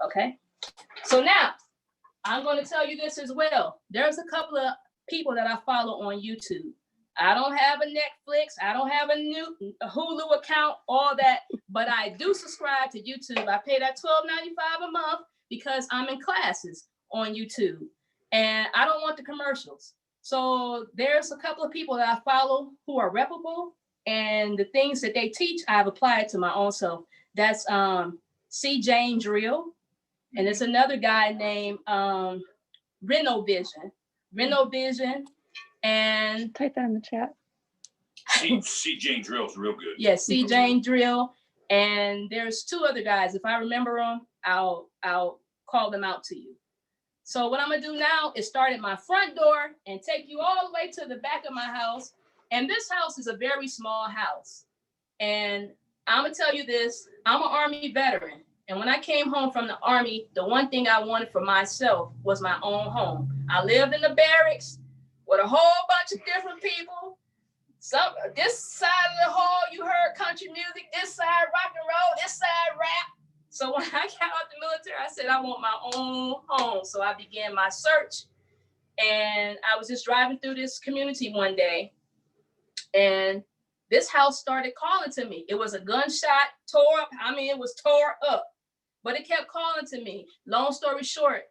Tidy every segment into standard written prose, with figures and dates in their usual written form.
Okay. So now I'm going to tell you this as well. There's a couple of people that I follow on YouTube. I don't have a Netflix. I don't have a Hulu account, all that, but I do subscribe to YouTube. I pay that $12.95 a month because I'm in classes on YouTube and I don't want the commercials. So there's a couple of people that I follow who are reputable, and the things that they teach, I've applied to my own self. That's C. Jane Drill. And there's another guy named Renovision. And type that in the chat. C. Jane Drill's real good. Yes, C. Jane Drill. And there's two other guys. If I remember them, I'll call them out to you. So what I'm gonna do now is start at my front door and take you all the way to the back of my house. And this house is a very small house. And I'm gonna tell you this, I'm an Army veteran. And when I came home from the Army, the one thing I wanted for myself was my own home. I lived in the barracks with a whole bunch of different people. This side of the hall, you heard country music, this side rock and roll, this side rap. So when I got out the military, I said, I want my own home. So I began my search. And I was just driving through this community one day, and this house started calling to me. It was a gunshot, tore up. I mean, it was tore up, but it kept calling to me. Long story short,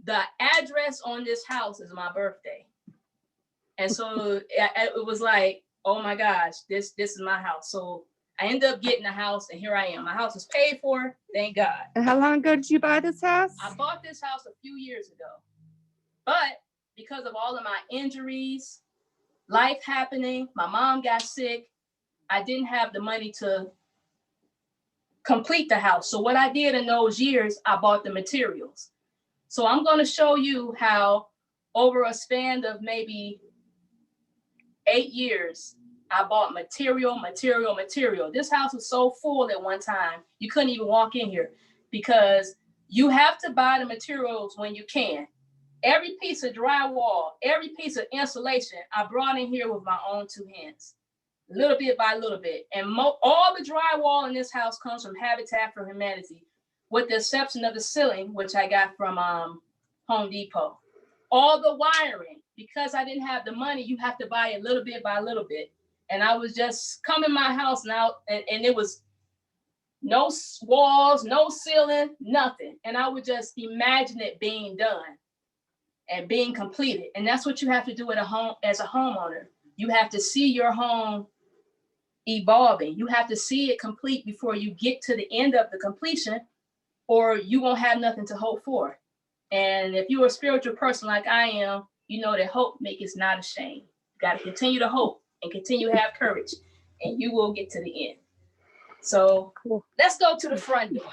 the address on this house is my birthday. And so it was like, oh my gosh, this is my house. So I ended up getting a house, and here I am. My house is paid for, thank God. And how long ago did you buy this house? I bought this house a few years ago, but because of all of my injuries, life happening, my mom got sick, I didn't have the money to complete the house. So what I did in those years, I bought the materials. So I'm going to show you how over a span of maybe 8 years, I bought material. This house was so full at one time, you couldn't even walk in here because you have to buy the materials when you can. Every piece of drywall, every piece of insulation, I brought in here with my own two hands, little bit by little bit. And all the drywall in this house comes from Habitat for Humanity, with the exception of the ceiling, which I got from Home Depot. All the wiring, because I didn't have the money, you have to buy it little bit by little bit. And I was just coming my house now, and it was no walls, no ceiling, nothing. And I would just imagine it being done and being completed. And that's what you have to do at a home as a homeowner. You have to see your home evolving. You have to see it complete before you get to the end of the completion, or you won't have nothing to hope for. And if you're a spiritual person like I am, you know that hope makes not ashamed. You got to continue to hope and continue to have courage, and you will get to the end. So cool. Let's go to the front door.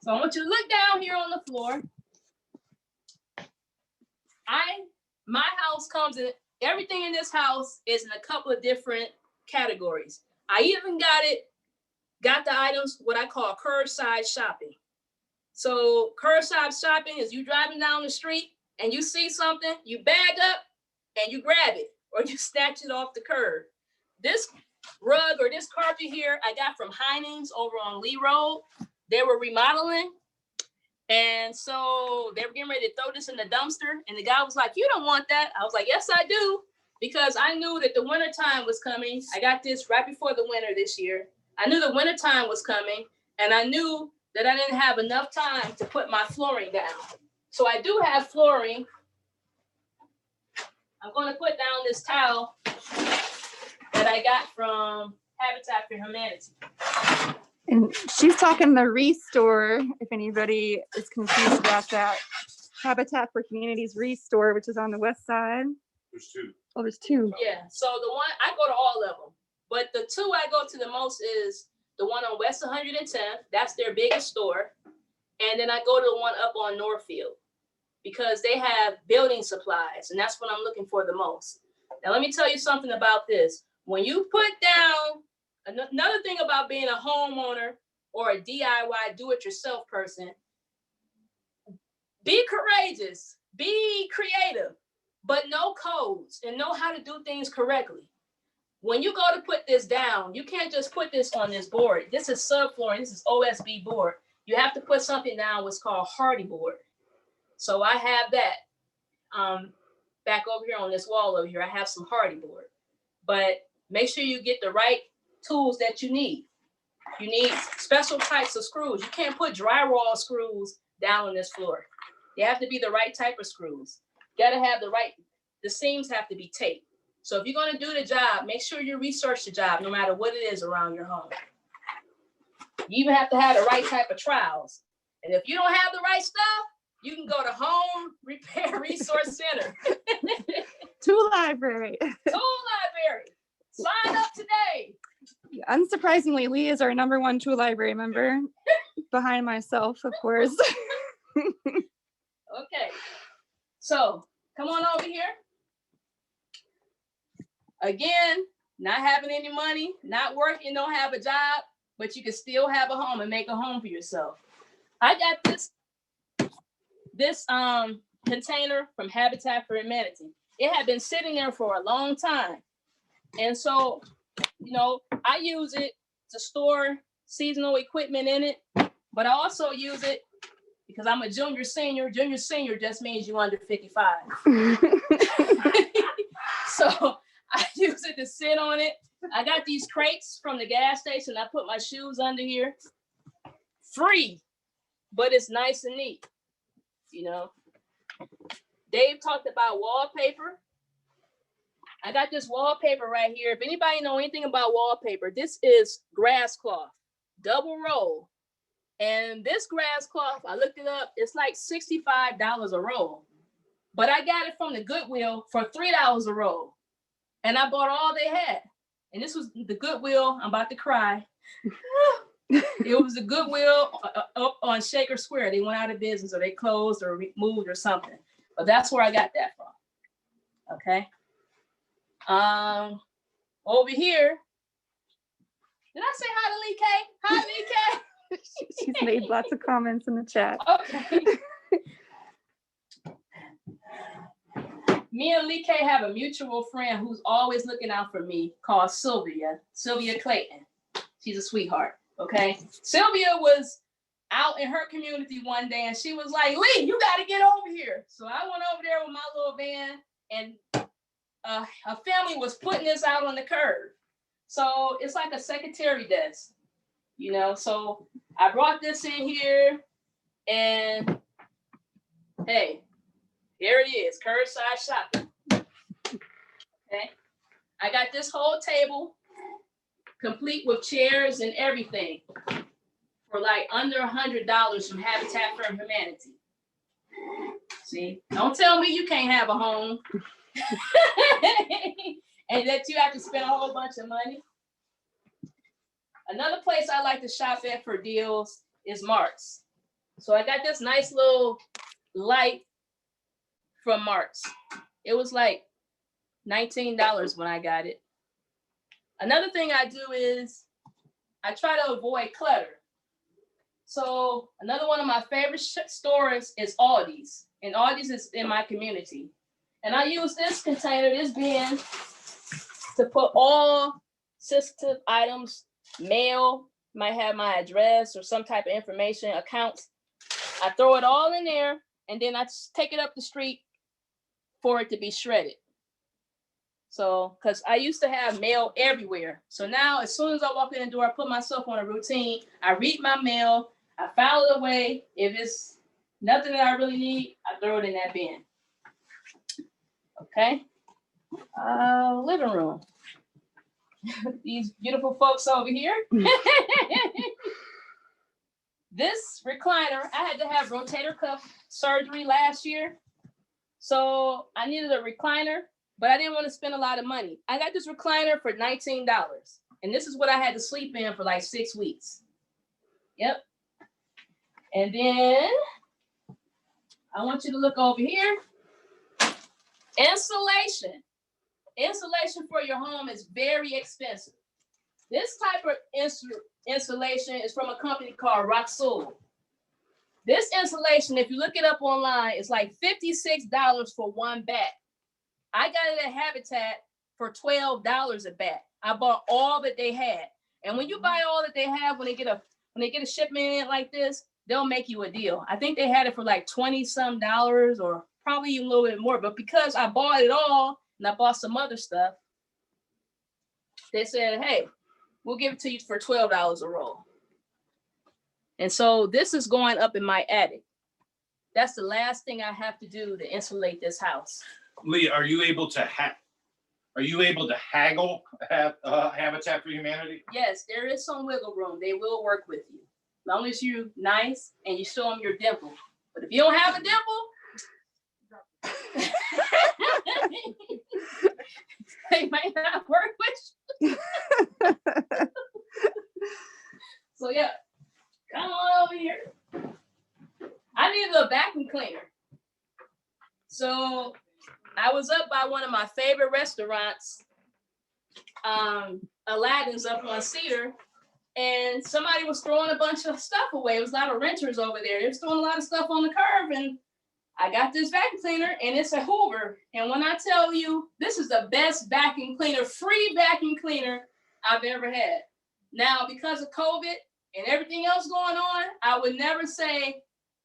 So I want you to look down here on the floor. My house comes in, everything in this house is in a couple of different categories. I even got the items, what I call curbside shopping. So curbside shopping is you driving down the street and you see something, you bag up and you grab it, or you snatch it off the curb. This rug or this carpet here, I got from Heinings over on Lee Road. They were remodeling. And so they were getting ready to throw this in the dumpster. And the guy was like, you don't want that. I was like, yes, I do. Because I knew that the winter time was coming. I got this right before the winter this year. I knew the winter time was coming. And I knew that I didn't have enough time to put my flooring down. So I do have flooring. I'm going to put down this towel that I got from Habitat for Humanity. And she's talking the Restore, if anybody is confused about that. Habitat for Humanity's Restore, which is on the west side. There's two. Oh, there's two. Yeah, so the one, I go to all of them. But the two I go to the most is the one on West 110th. That's their biggest store. And then I go to the one up on Northfield because they have building supplies. And that's what I'm looking for the most. Now, let me tell you something about this. When you put down, another thing about being a homeowner or a DIY do-it-yourself person, be courageous, be creative, but know codes and know how to do things correctly. When you go to put this down, you can't just put this on this board. This is subflooring, this is OSB board. you have to put something down what's called hardy board. So I have that back over here on this wall over here. I have some hardy board, but make sure you get the right tools that you need. You need special types of screws. You can't put drywall screws down on this floor. They have to be the right type of screws. You gotta have the seams have to be taped. So if you're gonna do the job, make sure you research the job no matter what it is around your home. You even have to have the right type of trowels. And if you don't have the right stuff, you can go to Home Repair Resource Center. Tool library. Tool library. Sign up today. Unsurprisingly, Lee is our #1 tool library member, behind myself, of course. Okay. So come on over here. Again, not having any money, not working, don't have a job, but you can still have a home and make a home for yourself. I got this container from Habitat for Humanity. It had been sitting there for a long time. And so, I use it to store seasonal equipment in it, but I also use it because I'm a junior senior. Junior senior just means you're under 55. So I use it to sit on it. I got these crates from the gas station. I put my shoes under here. Free, but it's nice and neat. Dave talked about wallpaper. I got this wallpaper right here. If anybody know anything about wallpaper, this is grass cloth, double roll. And this grass cloth, I looked it up, it's like $65 a roll. But I got it from the Goodwill for $3 a roll. And I bought all they had. And this was the Goodwill, I'm about to cry. It was the Goodwill up on Shaker Square. They went out of business or they closed or moved or something. But that's where I got that from. Okay. Over here, did I say hi to Lee K? Hi, Lee K. She's made lots of comments in the chat. Okay. Me and Lee K have a mutual friend who's always looking out for me called Sylvia Clayton. She's a sweetheart. Okay. Sylvia was out in her community one day and she was like, Lee, you got to get over here. So I went over there with my little van and a family was putting this out on the curb. So it's like a secretary desk, so I brought this in here and hey, here it is, curbside shopping. Okay. I got this whole table complete with chairs and everything for like under $100 from Habitat for Humanity. See, don't tell me you can't have a home. And that you have to spend a whole bunch of money. Another place I like to shop at for deals is Mark's. So I got this nice little light from Mark's. It was like $19 when I got it. Another thing I do is I try to avoid clutter. So another one of my favorite stores is Aldi's. And Aldi's is in my community. And I use this container, this bin, to put all sensitive items, mail, might have my address or some type of information, accounts. I throw it all in there and then I take it up the street for it to be shredded. So, because I used to have mail everywhere. So now as soon as I walk in the door, I put myself on a routine. I read my mail, I file it away. If it's nothing that I really need, I throw it in that bin. Okay. Living room. These beautiful folks over here. This recliner, I had to have rotator cuff surgery last year. So I needed a recliner, but I didn't want to spend a lot of money. I got this recliner for $19. And this is what I had to sleep in for like 6 weeks. Yep. And then I want you to look over here. Insulation. Insulation for your home is very expensive. This type of insulation is from a company called Roxul. This insulation, if you look it up online, is like $56 for one bat. I got it at Habitat for $12 a bat. I bought all that they had. And when you buy all that they have, when they get a shipment in like this, they'll make you a deal. I think they had it for like $20-some or probably even a little bit more. But because I bought it all and I bought some other stuff, they said, hey, we'll give it to you for $12 a roll. And so this is going up in my attic. That's the last thing I have to do to insulate this house. Lee, are you able to haggle Habitat for Humanity? Yes, there is some wiggle room. They will work with you. As long as you're nice and you show them your dimple. But if you don't have a dimple, they might not work with you. So yeah, come on over here. I needed a vacuum cleaner. So I was up by one of my favorite restaurants, Aladdin's up on Cedar, and somebody was throwing a bunch of stuff away. It was a lot of renters over there. They were throwing a lot of stuff on the curb, and I got this vacuum cleaner, and it's a Hoover. And when I tell you, this is the best vacuum cleaner, free vacuum cleaner I've ever had. Now, because of COVID and everything else going on, I would never say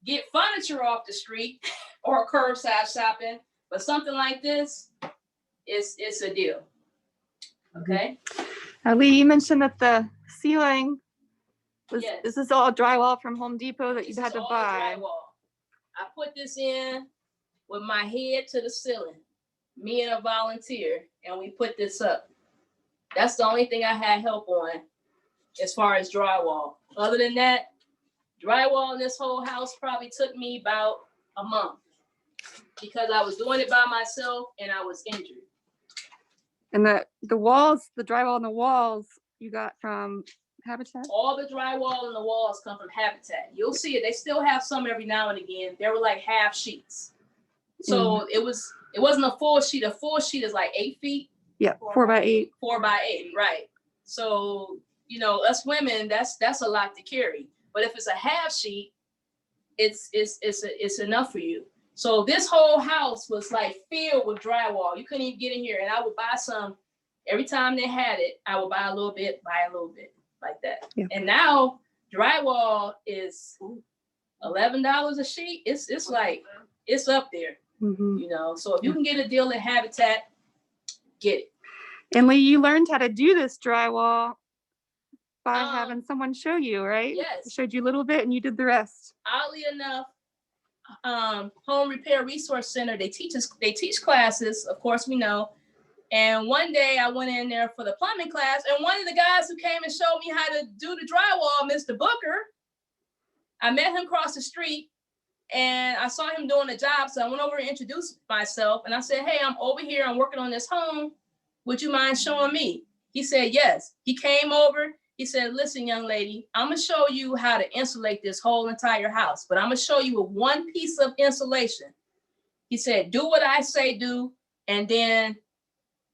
get furniture off the street or curbside shopping, but something like this it's a deal. Okay. Lee, you mentioned that the ceiling was, Yes. this is all drywall from Home Depot that you This had is to all buy. drywall. I put this in with my head to the ceiling, me and a volunteer, and we put this up. That's the only thing I had help on as far as drywall. Other than that, drywall in this whole house probably took me about a month because I was doing it by myself and I was injured. And the walls, the drywall on the walls you got from Habitat? All the drywall in the walls come from Habitat. You'll see it. They still have some every now and again. They were like half sheets. So it wasn't a full sheet. A full sheet is like 8 feet. Yeah, 4x8. 4x8, right. So, you know, us women, that's a lot to carry. But if it's a half sheet, it's enough for you. So this whole house was like filled with drywall. You couldn't even get in here. And I would buy some every time they had it. I would buy a little bit, like that. Yeah. And now drywall is $11 a sheet. It's like it's up there, you know. So if you can get a deal at Habitat, get it. And Lee, you learned how to do this drywall by having someone show you, right? Yes. They showed you a little bit and you did the rest. Oddly enough, Home Repair Resource Center, they teach classes, of course we know. And one day I went in there for the plumbing class, and one of the guys who came and showed me how to do the drywall, Mr. Booker, I met him across the street and I saw him doing a job. So I went over and introduced myself and I said, hey, I'm over here, I'm working on this home. Would you mind showing me? He said, yes. He came over. He said, listen, young lady, I'm gonna show you how to insulate this whole entire house, but I'm gonna show you with one piece of insulation. He said, do what I say do, and then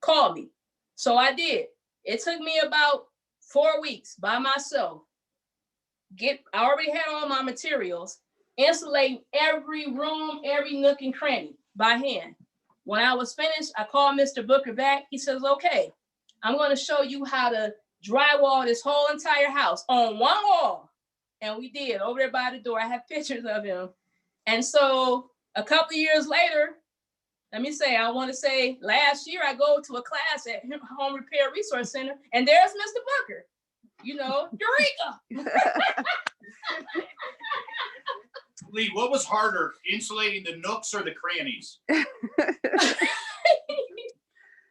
call me. So I did. It took me about 4 weeks by myself. I already had all my materials, insulating every room, every nook and cranny by hand. When I was finished, I called Mr. Booker back. He says, okay, I'm gonna show you how to drywall this whole entire house on one wall. And we did over there by the door. I have pictures of him. And so a couple of years later, I want to say last year, I go to a class at Home Repair Resource Center, and there's Mr. Booker, you know, Eureka. Lee, what was harder, insulating the nooks or the crannies?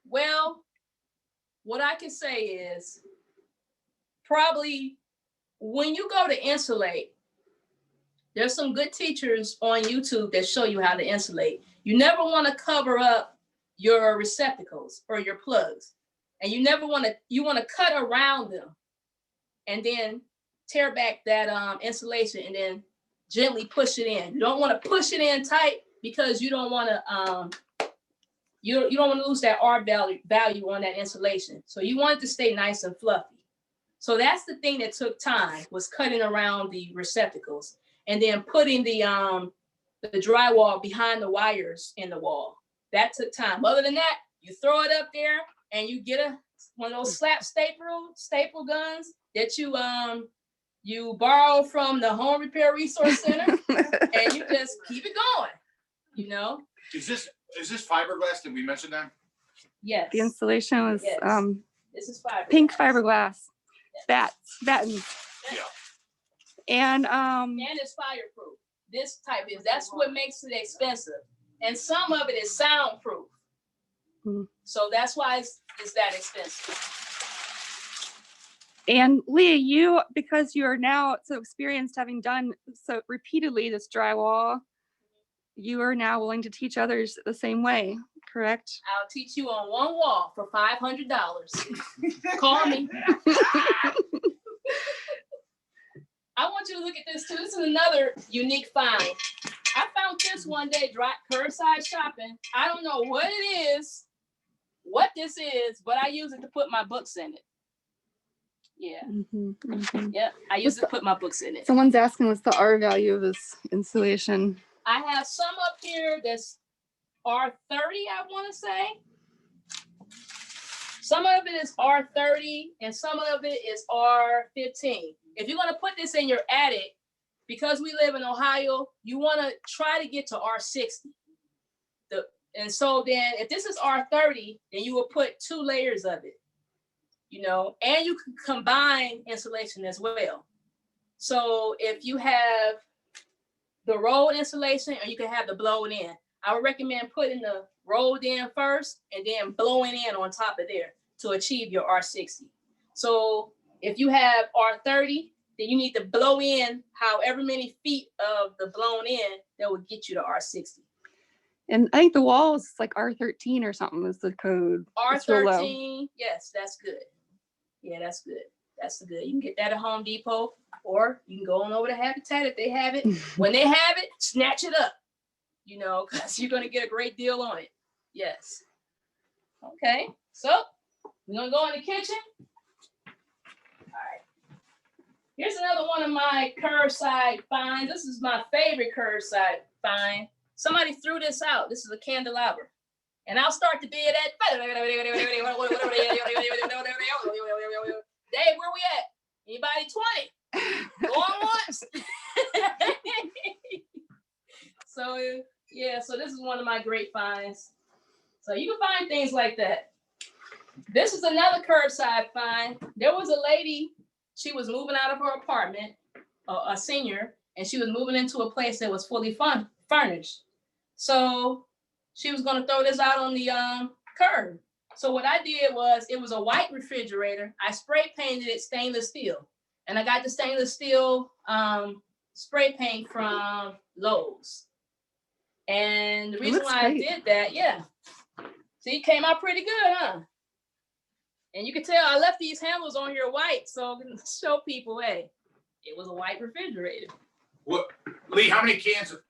Well, what I can say is probably when you go to insulate, there's some good teachers on YouTube that show you how to insulate. You never want to cover up your receptacles or your plugs. And you want to cut around them and then tear back that insulation and then gently push it in. You don't want to push it in tight because you don't want to you don't want to lose that R value on that insulation. So you want it to stay nice and fluffy. So that's the thing that took time, was cutting around the receptacles and then putting the drywall behind the wires in the wall. That took time. Other than that, you throw it up there and you get one of those staple guns that you You borrow from the Home Repair Resource Center and you just keep it going, you know? Is this fiberglass? Did we mention that? Yes. The installation was Yes. This is fiberglass. pink fiberglass, battens. Yeah. And And it's fireproof. This type is, that's what makes it expensive. And some of it is soundproof. Hmm. So that's why it's that expensive. And Leah, you, because you are now so experienced having done so repeatedly this drywall, you are now willing to teach others the same way, correct? I'll teach you on one wall for $500. Call me. I want you to look at this too. This is another unique find. I found this one day, curbside shopping. I don't know what it is, what this is, but I use it to put my books in it. Yeah. Yeah, I used to put my books in it. Someone's asking what's the R value of this insulation. I have some up here that's R30, I want to say. Some of it is R30 and some of it is R15. If you're going to put this in your attic, because we live in Ohio, you want to try to get to R60. And so then if this is R30, then you will put 2 layers of it, you know, and you can combine insulation as well. So if you have the rolled insulation or you can have the blown in, I would recommend putting the rolled in first and then blowing in on top of there to achieve your R60. So if you have R30, then you need to blow in however many feet of the blown in that would get you to R60. And I think the wall is like R13 or something is the code. R13, yes, that's good. Yeah, that's good. That's good. You can get that at Home Depot, or you can go on over to Habitat if they have it. When they have it, snatch it up, you know, because you're going to get a great deal on it. Yes. Okay, so we're going to go in the kitchen. All right. Here's another one of my curbside finds. This is my favorite curbside find. Somebody threw this out. This is a candelabra. And I'll start the bid at Dave, where we at? Anybody 20? Going once? So yeah, so this is one of my great finds. So you can find things like that. This is another curbside find. There was a lady, she was moving out of her apartment, a senior, and she was moving into a place that was fully furnished. So she was going to throw this out on the curb. So what I did was, it was a white refrigerator. I spray painted it stainless steel. And I got the stainless steel spray paint from Lowe's. And the reason why I did that, yeah. See, it came out pretty good, huh? And you can tell I left these handles on here white, so I can show people, hey, it was a white refrigerator. What, Lee, how many cans of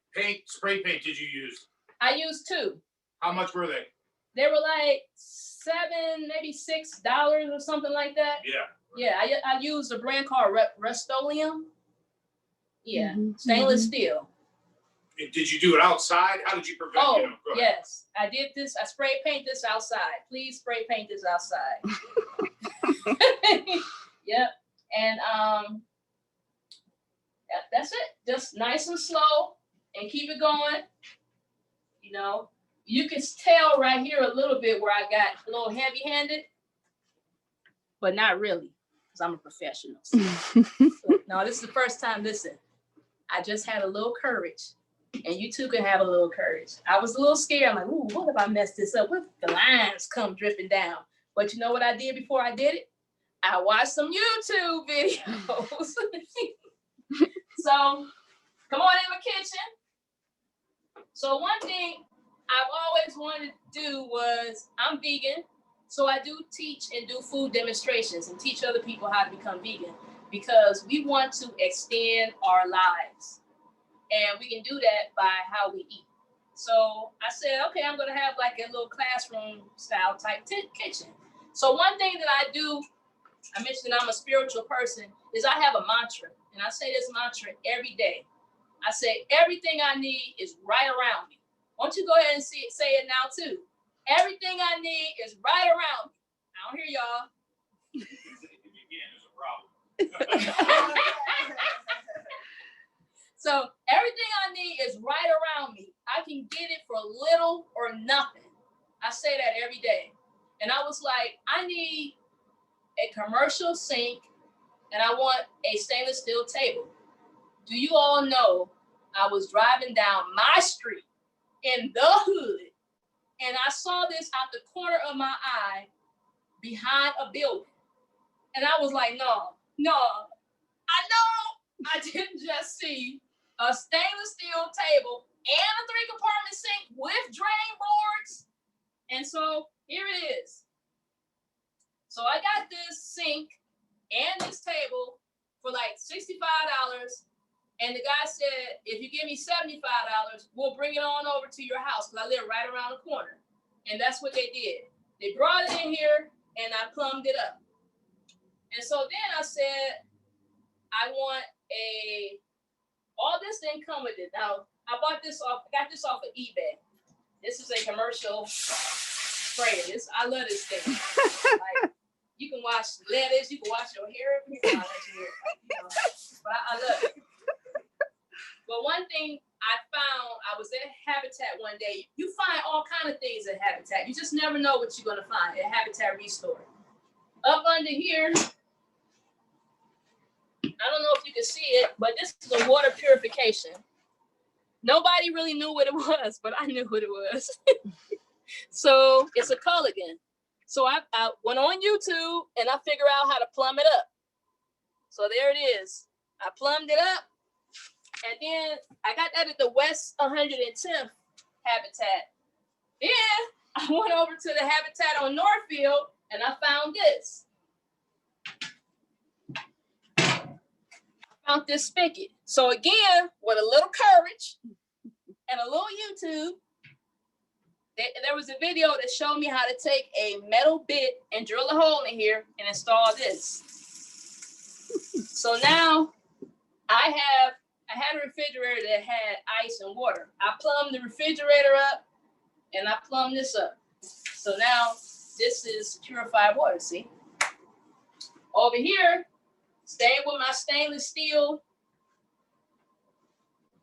spray paint did you use? I used 2. How much were they? They were like $7, maybe $6 or something like that. Yeah. Yeah, I used a brand called Rust-Oleum. Yeah, stainless steel. Did you do it outside? How did you prevent? Oh, yes, I did this. I spray paint this outside. Please spray paint this outside. Yep, and that's it. Just nice and slow, and keep it going. You know, you can tell right here a little bit where I got a little heavy-handed, but not really, because I'm a professional. So. No, this is the first time. Listen, I just had a little courage. And you too can have a little courage. I was a little scared. I'm like, ooh, what if I mess this up? What if the lines come dripping down? But you know what I did before I did it? I watched some YouTube videos. So come on in my kitchen. So one thing I've always wanted to do was, I'm vegan. So I do teach and do food demonstrations and teach other people how to become vegan, because we want to extend our lives. And we can do that by how we eat. So I said, okay, I'm going to have like a little classroom style type kitchen. So one thing that I do, I mentioned I'm a spiritual person, is I have a mantra. And I say this mantra every day. I say, everything I need is right around me. Why don't you go ahead and say it now too? Everything I need is right around me. I don't hear y'all. Again, there's a problem. So everything I need is right around me. I can get it for little or nothing. I say that every day. And I was like, I need a commercial sink and I want a stainless steel table. Do you all know I was driving down my street in the hood and I saw this out the corner of my eye behind a building. And I was like, no, I know I didn't just see a stainless steel table and a 3-compartment sink with drain boards. And so here it is. So I got this sink and this table for like $65. And the guy said, if you give me $75, we'll bring it on over to your house because I live right around the corner. And that's what they did. They brought it in here and I plumbed it up. And so then I said, I want all this didn't come with it. Now, I got this off of eBay. This is a commercial sprayer. I love this thing. Like, you can wash lettuce, you can wash your hair, but I love it. But one thing I found, I was at Habitat one day. You find all kind of things at Habitat. You just never know what you're gonna find at Habitat Restore. Up under here, I don't know if you can see it, but this is a water purification. Nobody really knew what it was, but I knew what it was. So it's a Culligan. So I went on YouTube and I figured out how to plumb it up. So there it is. I plumbed it up. And then I got that at the West 110th Habitat. Then I went over to the Habitat on Northfield and I found this. Found this spigot. So again, with a little courage and a little YouTube, there was a video that showed me how to take a metal bit and drill a hole in here and install this. So now I had a refrigerator that had ice and water. I plumbed the refrigerator up and I plumbed this up. So now this is purified water, see? Over here, staying with my stainless steel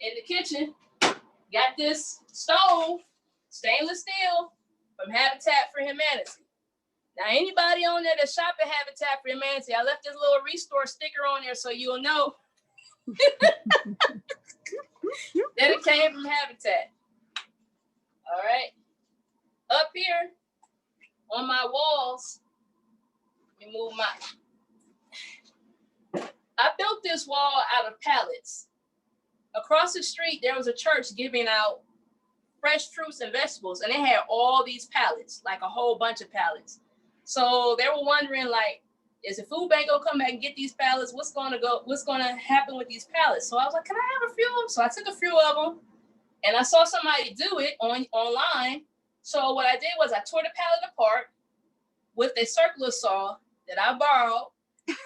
in the kitchen, got this stove, stainless steel from Habitat for Humanity. Now, anybody on there that shop at Habitat for Humanity, I left this little restore sticker on there so you'll know that it came from Habitat. All right. Up here on my walls, let me move I built this wall out of pallets. Across the street, there was a church giving out fresh fruits and vegetables, and they had all these pallets, like a whole bunch of pallets. So they were wondering, like, is the food bank gonna come back and get these pallets? What's gonna happen with these pallets? So I was like, can I have a few of them? So I took a few of them, and I saw somebody do it online. So what I did was I tore the pallet apart with a circular saw that I borrowed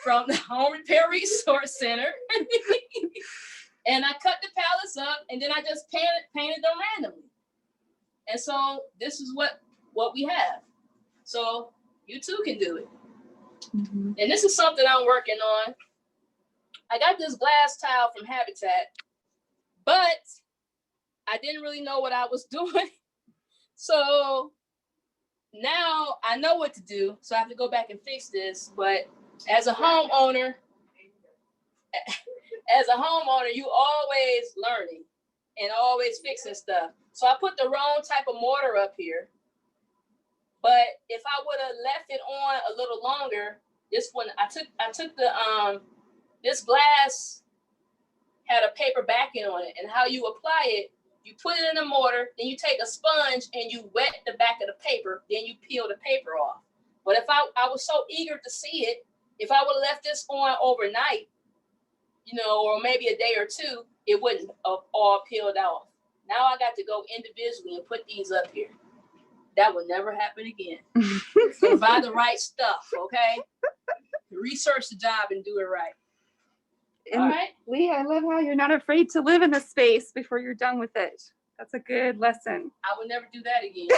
from the Home Repair Resource Center. And I cut the pallets up and then I just painted them randomly. And so this is what we have. So you too can do it. Mm-hmm. And this is something I'm working on. I got this glass tile from Habitat, but I didn't really know what I was doing. So now I know what to do. So I have to go back and fix this. But as a homeowner, you always learning and always fixing stuff. So I put the wrong type of mortar up here. But if I would have left it on a little longer, this one, I took the, this glass had a paper backing on it. And how you apply it, you put it in the mortar, then you take a sponge and you wet the back of the paper, then you peel the paper off. But if I was so eager to see it, if I would have left this on overnight, or maybe a day or two, it wouldn't have all peeled off. Now I got to go individually and put these up here. That will never happen again. So buy the right stuff, okay? Research the job and do it right. And all right. Lee, I love how you're not afraid to live in the space before you're done with it. That's a good lesson. I would never do that again.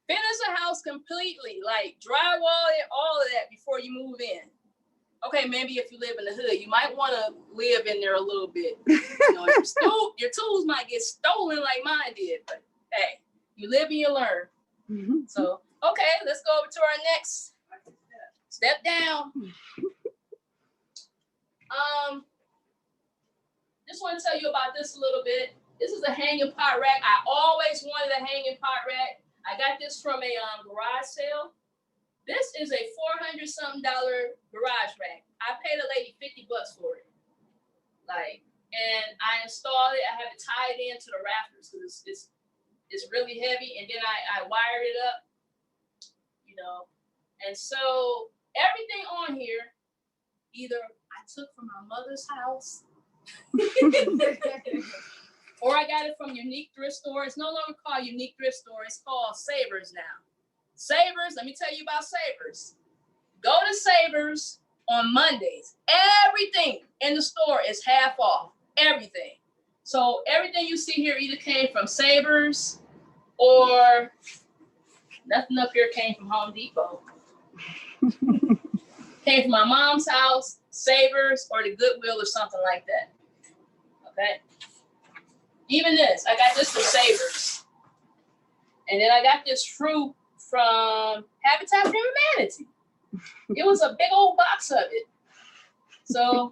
Finish a house completely, like drywall it, all of that before you move in. Okay, maybe if you live in the hood, you might want to live in there a little bit. You know, your tools might get stolen like mine did, but hey, you live and you learn. So, okay, let's go over to our next step down. Just want to tell you about this a little bit. This is a hanging pot rack. I always wanted a hanging pot rack. I got this from a garage sale. This is a $400-something garage rack. I paid a lady $50 for it. And I installed it. I had to tie it into the rafters because it's really heavy. And then I wired it up, you know. And so everything on here, either I took from my mother's house or I got it from Unique Thrift Store. It's no longer called Unique Thrift Store. It's called Savers now. Savers, let me tell you about Savers. Go to Savers on Mondays. Everything in the store is half off. Everything. So everything you see here either came from Savers or nothing up here came from Home Depot. Came from my mom's house, Savers, or the Goodwill or something like that. Okay. Even this, I got this from Savers. And then I got this fruit from Habitat for Humanity. It was a big old box of it. So,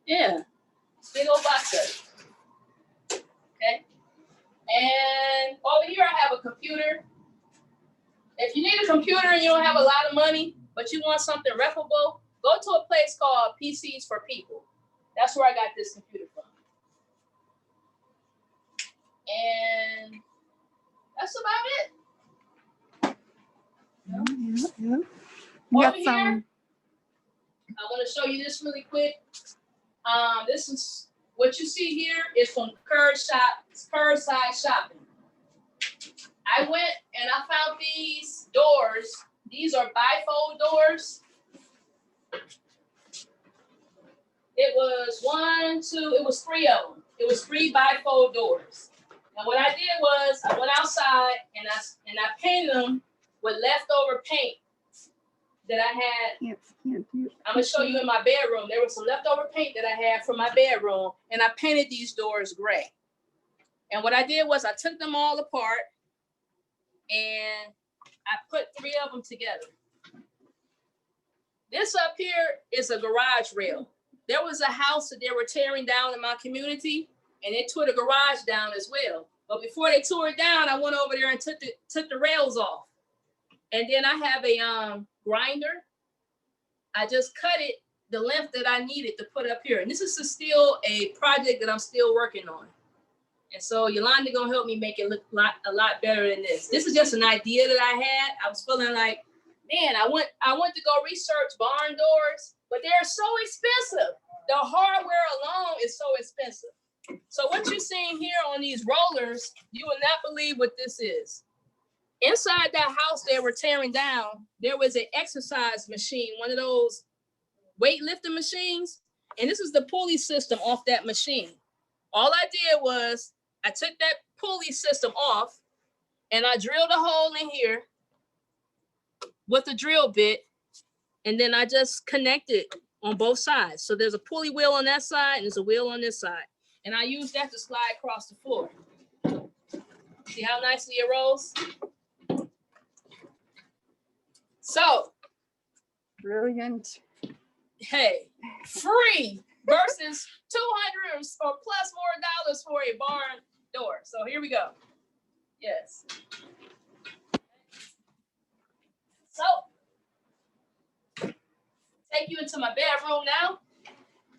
yeah, big old box of it. Okay. And over here I have a computer. If you need a computer and you don't have a lot of money, but you want something reputable, go to a place called PCs for People. That's where I got this computer from. And that's about it. Yeah. Over here, I want to show you this really quick. This is what you see here is from curbside shopping. I went and I found these doors. These are bifold doors. It was 3 of them. It was 3 bifold doors. And what I did was I went outside and I painted them with leftover paint that I had. I'm gonna show you in my bedroom. There was some leftover paint that I had from my bedroom, and I painted these doors gray. And what I did was I took them all apart and I put 3 of them together. This up here is a garage rail. There was a house that they were tearing down in my community, and they tore the garage down as well. But before they tore it down, I went over there and took the rails off. And then I have a grinder. I just cut it the length that I needed to put up here. And this is still a project that I'm still working on. And so Yolanda gonna help me make it look a lot better than this. This is just an idea that I had. I was feeling like, man, I went to go research barn doors, but they're so expensive. The hardware alone is so expensive. So what you're seeing here on these rollers, you will not believe what this is. Inside that house they were tearing down, there was an exercise machine, one of those weightlifting machines. And this is the pulley system off that machine. All I did was I took that pulley system off and I drilled a hole in here with a drill bit. And then I just connected on both sides. So there's a pulley wheel on that side and there's a wheel on this side. And I use that to slide across the floor. See how nicely it rolls? So, Brilliant. hey, free versus 200 or plus more dollars for a barn door. So here we go. Yes. So, take you into my bedroom now.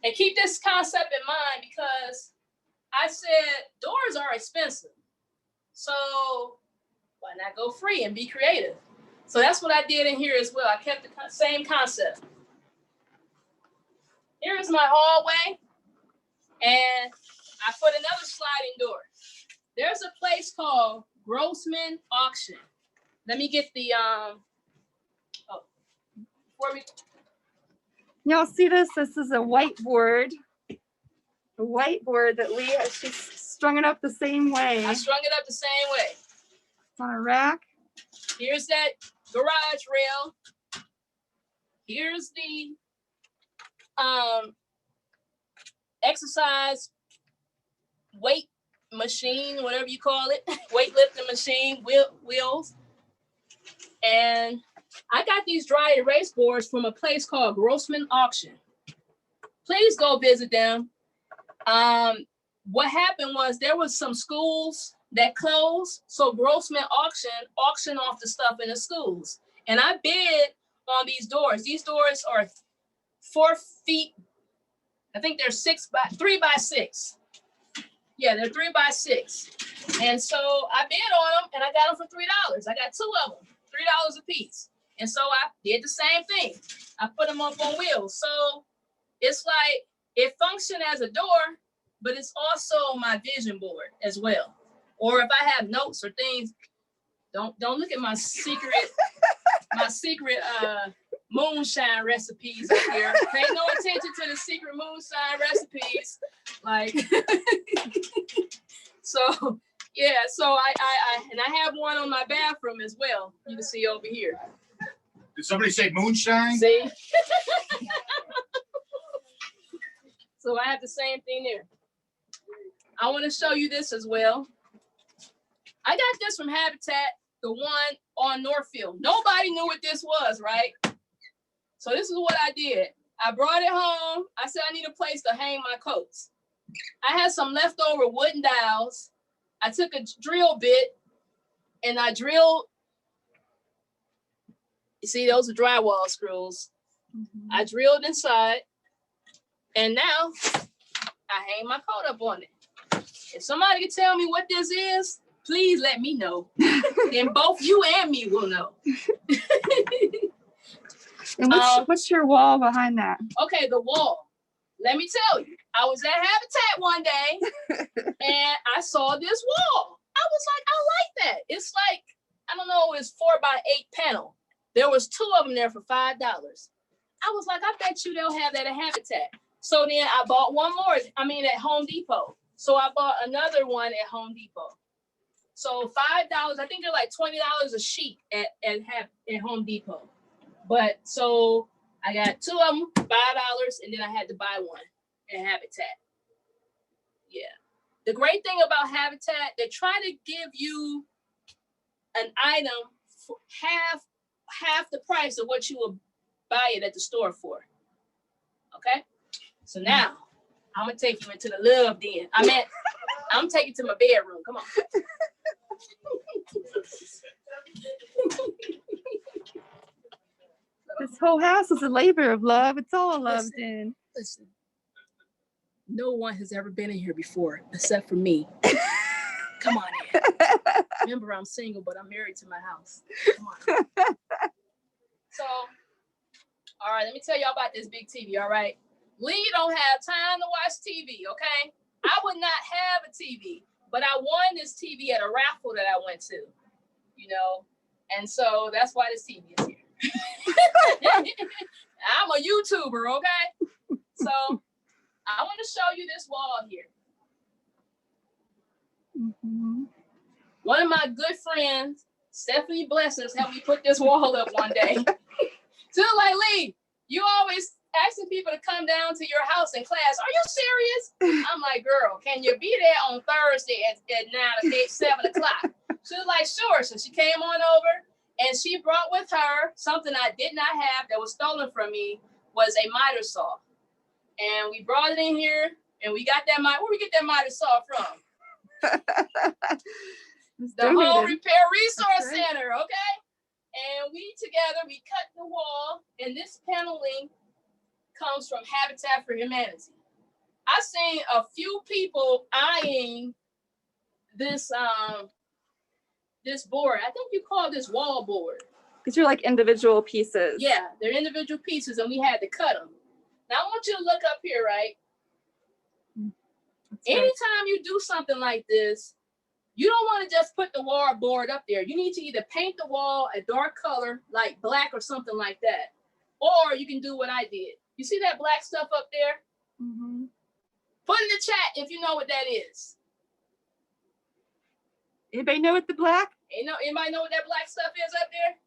And keep this concept in mind because I said doors are expensive. So why not go free and be creative? So that's what I did in here as well. I kept the same concept. Here is my hallway. And I put another sliding door. There's a place called Grossman Auction. Let me get the, before we. Y'all see this? This is a whiteboard. A whiteboard that Lee has, she's strung it up the same way. I strung it up the same way. It's on a rack. Here's that garage rail. Here's the exercise weight machine, whatever you call it, weightlifting machine, wheels. And I got these dry erase boards from a place called Grossman Auction. Please go visit them. What happened was there was some schools that closed, so Grossman auctioned off the stuff in the schools. And I bid on these doors. These doors are 4 feet. I think they're 3 by 6. Yeah, they're 3 by 6. And so I bid on them and I got them for $3. I got 2 of them, $3 a piece. And so I did the same thing. I put them up on wheels. So it's like it functioned as a door, but it's also my vision board as well. Or if I have notes or things, don't look at my secret moonshine recipes up here. Pay no attention to the secret moonshine recipes. Like, so yeah, so I have one on my bathroom as well. You can see over here. Did somebody say moonshine? See? So I have the same thing there. I want to show you this as well. I got this from Habitat, the one on Northfield. Nobody knew what this was, right? So this is what I did. I brought it home. I said, I need a place to hang my coats. I had some leftover wooden dowels. I took a drill bit and I drilled. You see, those are drywall screws. Mm-hmm. I drilled inside and now I hang my coat up on it. If somebody can tell me what this is, please let me know. Then both you and me will know. And what's your wall behind that? Okay, the wall. Let me tell you, I was at Habitat one day and I saw this wall. I was like, I like that. It's like, I don't know, it's 4 by 8 panel. There was 2 of them there for $5. I was like, I bet you they'll have that at Habitat. So then I bought one more, at Home Depot. So I bought another one at Home Depot. So $5, I think they're like $20 a sheet at Home Depot. But so I got 2 of them, $5, and then I had to buy one at Habitat. Yeah. The great thing about Habitat, they try to give you an item for half the price of what you would buy it at the store for. Okay? So now I'm gonna take you into the love den. I'm taking you to my bedroom. Come on. This whole house is a labor of love. It's all a love den. Listen. No one has ever been in here before except for me. Come on in. Remember, I'm single, but I'm married to my house. Come on. So, all right, let me tell y'all about this big TV, all right? Lee don't have time to watch TV, okay? I would not have a TV, but I won this TV at a raffle that I went to, and so that's why this TV is here. I'm a YouTuber, okay? So I want to show you this wall here. Mm-hmm. One of my good friends, Stephanie Blessings, helped me put this wall up one day. She was like, Lee, you always asking people to come down to your house in class. Are you serious? I'm like, girl, can you be there on Thursday at 7 o'clock? She was like, sure. So she came on over and she brought with her something I did not have that was stolen from me, was a miter saw. And we brought it in here and we got that where we get that miter saw from? The Home Repair Resource Center, okay? And we cut the wall, and this paneling comes from Habitat for Humanity. I've seen a few people eyeing this board. I think you call this wall board. These are like individual pieces. Yeah, they're individual pieces, and we had to cut them. Now I want you to look up here, right? Anytime you do something like this, you don't want to just put the wall board up there. You need to either paint the wall a dark color, like black or something like that. Or you can do what I did. You see that black stuff up there? Mm-hmm. Put in the chat if you know what that is. Anybody know what the black? Anybody know what that black stuff is up there?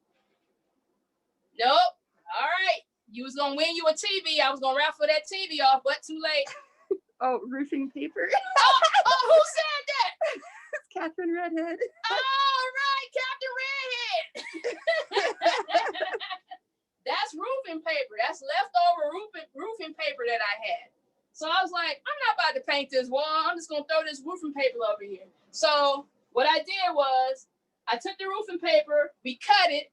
Nope. All right. you was gonna win you a TV. I was gonna raffle that TV off, but too late. Oh, roofing paper. Oh, who said that? It's Catherine Redhead. All right, Captain Redhead. That's roofing paper. That's leftover roofing paper that I had. So I was like, I'm not about to paint this wall. I'm just gonna throw this roofing paper over here. So what I did was I took the roofing paper, we cut it,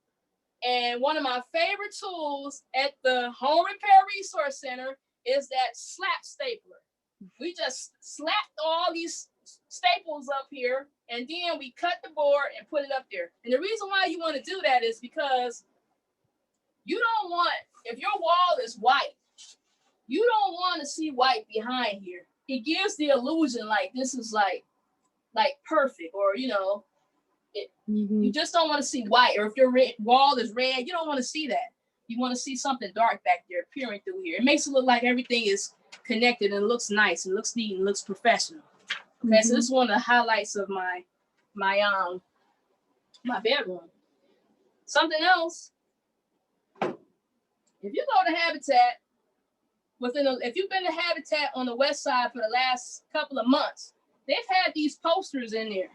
and one of my favorite tools at the Home Repair Resource Center is that slap stapler. We just slapped all these staples up here, and then we cut the board and put it up there. And the reason why you want to do that is because you don't want, if your wall is white, you don't want to see white behind here. It gives the illusion like this is like perfect, or you just don't want to see white. Or if your wall is red, you don't want to see that. You want to see something dark back there peering through here. It makes it look like everything is connected and looks nice and looks neat and looks professional. Okay, so this is one of the highlights of my bedroom. Something else. If you go to Habitat, if you've been to Habitat on the west side for the last couple of months, they've had these posters in there.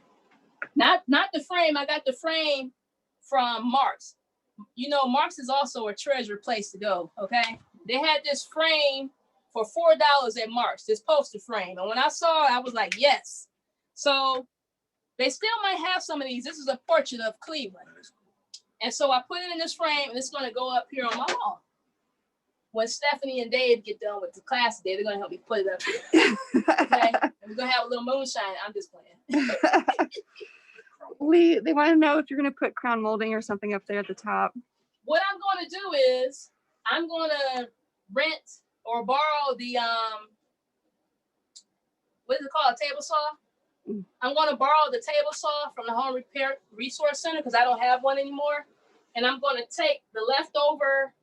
Not the frame. I got the frame from Mark's. Mark's is also a treasure place to go. Okay, they had this frame for $4 at Mark's. This poster frame, and when I saw it, I was like, yes. So they still might have some of these. This is a portrait of Cleveland, and so I put it in this frame, and it's going to go up here on my wall. When Stephanie and Dave get done with the class today, they're going to help me put it up here. Okay, and we're going to have a little moonshine. I'm just playing. Lee, they want to know if you're going to put crown molding or something up there at the top. What I'm going to do is I'm going to rent or borrow the what is it called, a table saw? I'm going to borrow the table saw from the Home Repair Resource Center because I don't have one anymore, and I'm going to take the leftover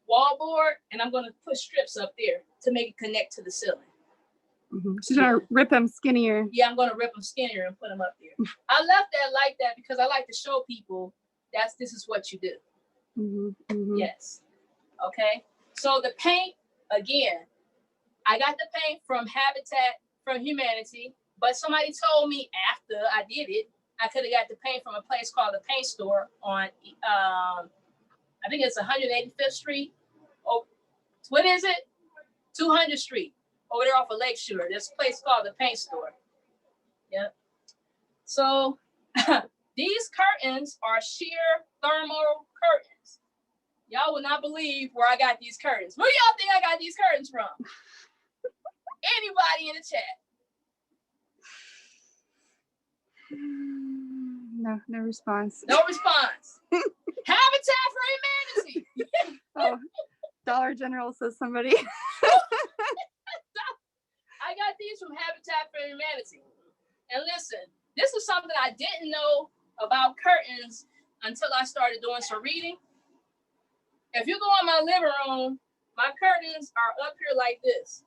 wall board and I'm going to put strips up there to make it connect to the ceiling. So you're gonna rip them skinnier. Yeah, I'm gonna rip them skinnier and put them up there. I left that like that because I like to show people this is what you do. Yes. Okay. So the paint, again, I got the paint from Habitat for Humanity, but somebody told me after I did it, I could have got the paint from a place called the Paint Store on I think it's 185th Street. Oh, what is it? 200th Street. Over there off of Lake Shore. There's a place called the Paint Store. Yep. So these curtains are sheer thermal curtains. Y'all will not believe where I got these curtains. Where do y'all think I got these curtains from? Anybody in the chat? No response. No response. Habitat for Humanity. Oh, Dollar General says somebody. I got these from Habitat for Humanity. And listen, this is something I didn't know about curtains until I started doing some reading. If you go in my living room, my curtains are up here like this.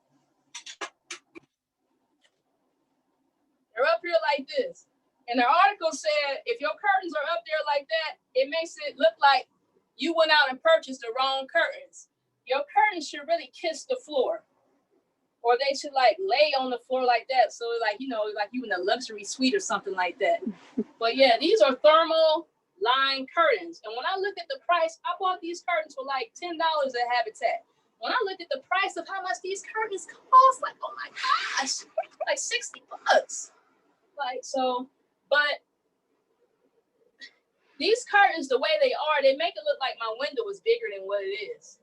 They're up here like this. And the article said, if your curtains are up there like that, it makes it look like you went out and purchased the wrong curtains. Your curtains should really kiss the floor. Or they should like lay on the floor like that. So like, like you in a luxury suite or something like that. But yeah, these are thermal line curtains. And when I looked at the price, I bought these curtains for like $10 at Habitat. When I looked at the price of how much these curtains cost, like, oh my gosh, like $60. Like, so, but these curtains, the way they are, they make it look like my window is bigger than what it is.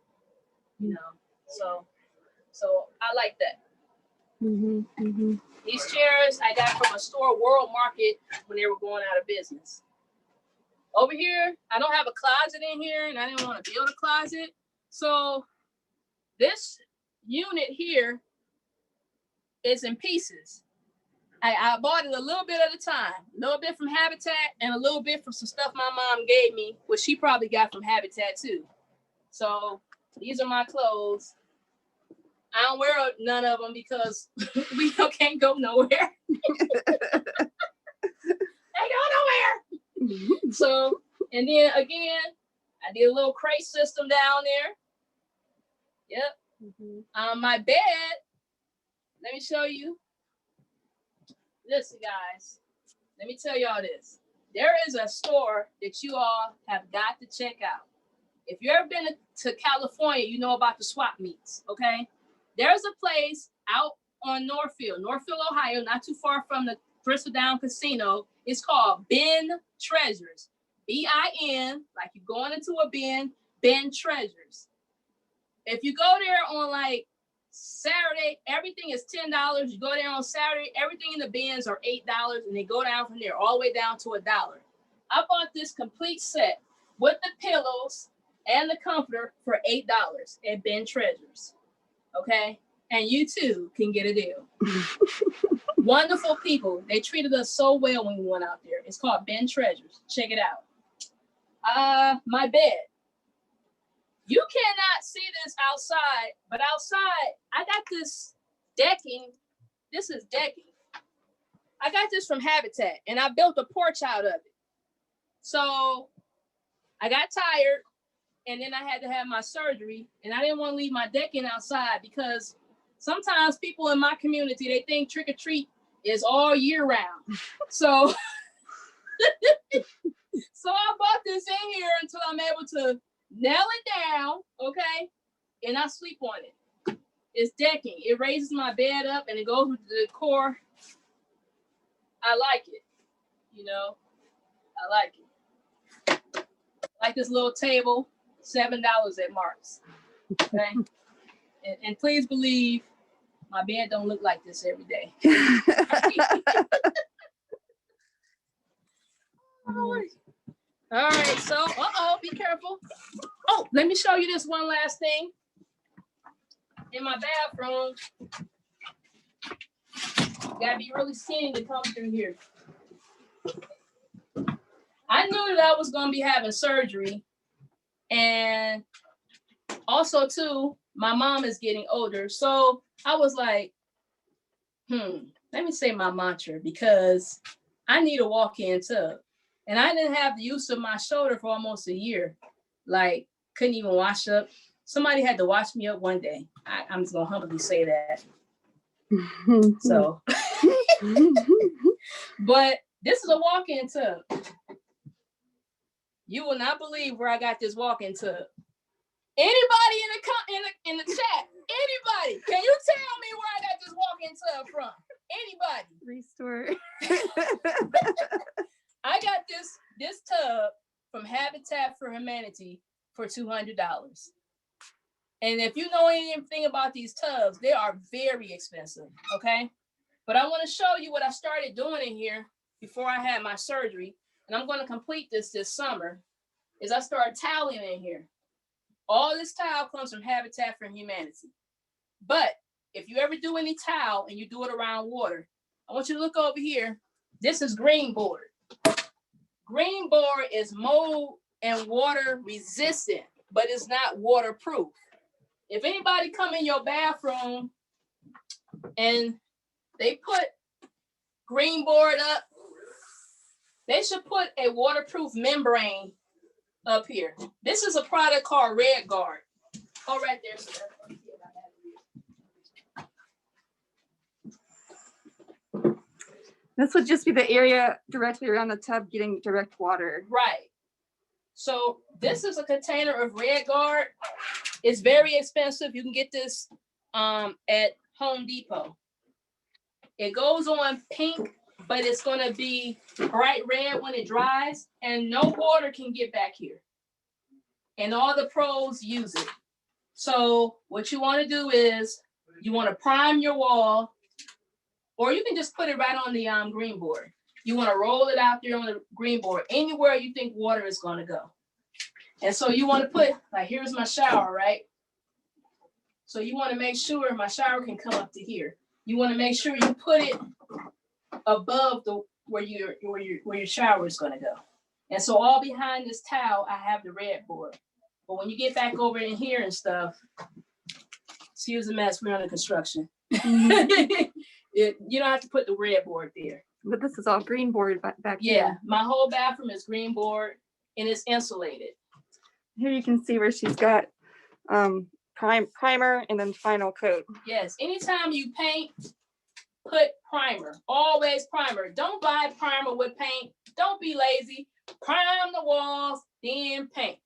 So I like that. These chairs I got from a store, World Market, when they were going out of business. Over here, I don't have a closet in here, and I didn't want to build a closet. So this unit here is in pieces. I bought it a little bit at a time, a little bit from Habitat and a little bit from some stuff my mom gave me, which she probably got from Habitat too. So these are my clothes. I don't wear none of them because we can't go nowhere. Ain't go nowhere. So, and then again, I did a little crate system down there. Yep. Mhm. My bed, let me show you. Listen, guys, let me tell y'all this. There is a store that you all have got to check out. If you ever been to California, you know about the swap meets, okay? There's a place out on Northfield, Ohio, not too far from the Thistledown Casino. It's called Ben Treasures. B-I-N, like you're going into a bin, Ben Treasures. If you go there on like Saturday, everything is $10. You go there on Saturday, everything in the bins are $8, and they go down from there all the way down to $1. I bought this complete set with the pillows and the comforter for $8 at Ben Treasures. Okay, and you too can get a deal. Wonderful people. They treated us so well when we went out there. It's called Ben Treasures. Check it out. My bed. You cannot see this outside, but outside, I got this decking. This is decking. I got this from Habitat, and I built a porch out of it. So I got tired, and then I had to have my surgery, and I didn't want to leave my decking outside because sometimes people in my community, they think trick or treat is all year round. So, so I bought this in here until I'm able to nail it down, okay? And I sleep on it. It's decking. It raises my bed up and it goes with the decor. I like it, you know? I like it. Like this little table, $7 at Mark's. Okay? And please believe my bed don't look like this every day. All right, so, be careful. Oh, let me show you this one last thing. In my bathroom, gotta be really skinny to come through here. I knew that I was gonna be having surgery, and also too, my mom is getting older. So I was like, let me say my mantra because I need a walk-in tub. And I didn't have the use of my shoulder for almost a year. Like, couldn't even wash up. Somebody had to wash me up one day. I'm just gonna humbly say that. So, but this is a walk-in tub. You will not believe where I got this walk-in tub. Anybody in the chat? Anybody? Can you tell me where I got this walk-in tub from? Anybody? Restore. I got this tub from Habitat for Humanity for $200. And if you know anything about these tubs, they are very expensive, okay? But I want to show you what I started doing in here before I had my surgery, and I'm going to complete this summer, is I started toweling in here. All this towel comes from Habitat for Humanity. But if you ever do any towel and you do it around water, I want you to look over here. This is green board. Green board is mold and water resistant, but it's not waterproof. If anybody come in your bathroom and they put green board up, they should put a waterproof membrane up here. This is a product called Red Guard. Oh, right there, sir. This would just be the area directly around the tub getting direct water. Right. So this is a container of Red Guard. It's very expensive. You can get this at Home Depot. It goes on pink, but it's going to be bright red when it dries, and no water can get back here. And all the pros use it. So what you want to do is you want to prime your wall, or you can just put it right on the green board. You want to roll it out there on the green board, anywhere you think water is going to go. And so you want to put, like, here's my shower, right? So you want to make sure my shower can come up to here. You want to make sure you put it above where your shower is going to go. And so all behind this towel, I have the red board. But when you get back over in here and stuff, excuse the mess, we're under construction. You don't have to put the red board there. But this is all green board back here. Yeah, my whole bathroom is green board and it's insulated. Here you can see where she's got primer and then final coat. Yes, anytime you paint, put primer. Always primer. Don't buy primer with paint. Don't be lazy. Prime the walls, then paint.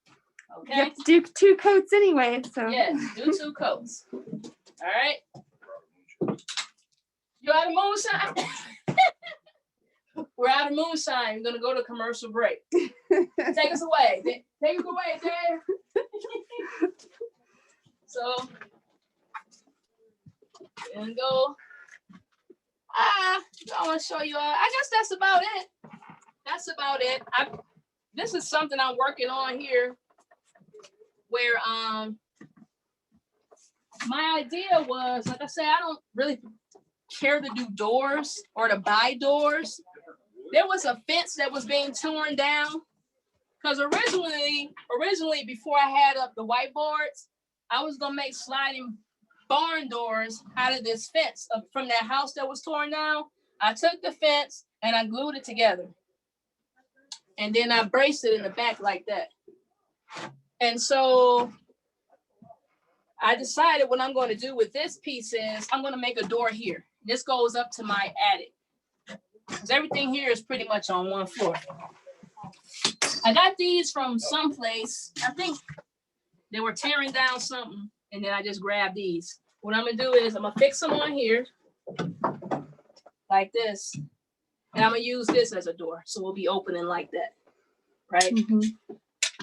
You Okay? have to do 2 coats anyway, so. Yes, do 2 coats. All right? You out of moonshine? We're out of moonshine. We're going to go to commercial break. Take us away. Take us away, Dave. So, and go. I want to show you. I guess that's about it. That's about it. This is something I'm working on here, where my idea was, like I said, I don't really care to do doors or to buy doors. There was a fence that was being torn down because originally before I had up the whiteboards, I was gonna make sliding barn doors out of this fence from that house that was torn down. I took the fence and I glued it together. And then I braced it in the back like that. And so I decided what I'm going to do with this piece is I'm going to make a door here. This goes up to my attic. Because everything here is pretty much on one floor. I got these from someplace. I think they were tearing down something. And then I just grabbed these. What I'm going to do is I'm going to fix them on here. Like this. And I'm going to use this as a door. So we'll be opening like that. Right? Mm-hmm.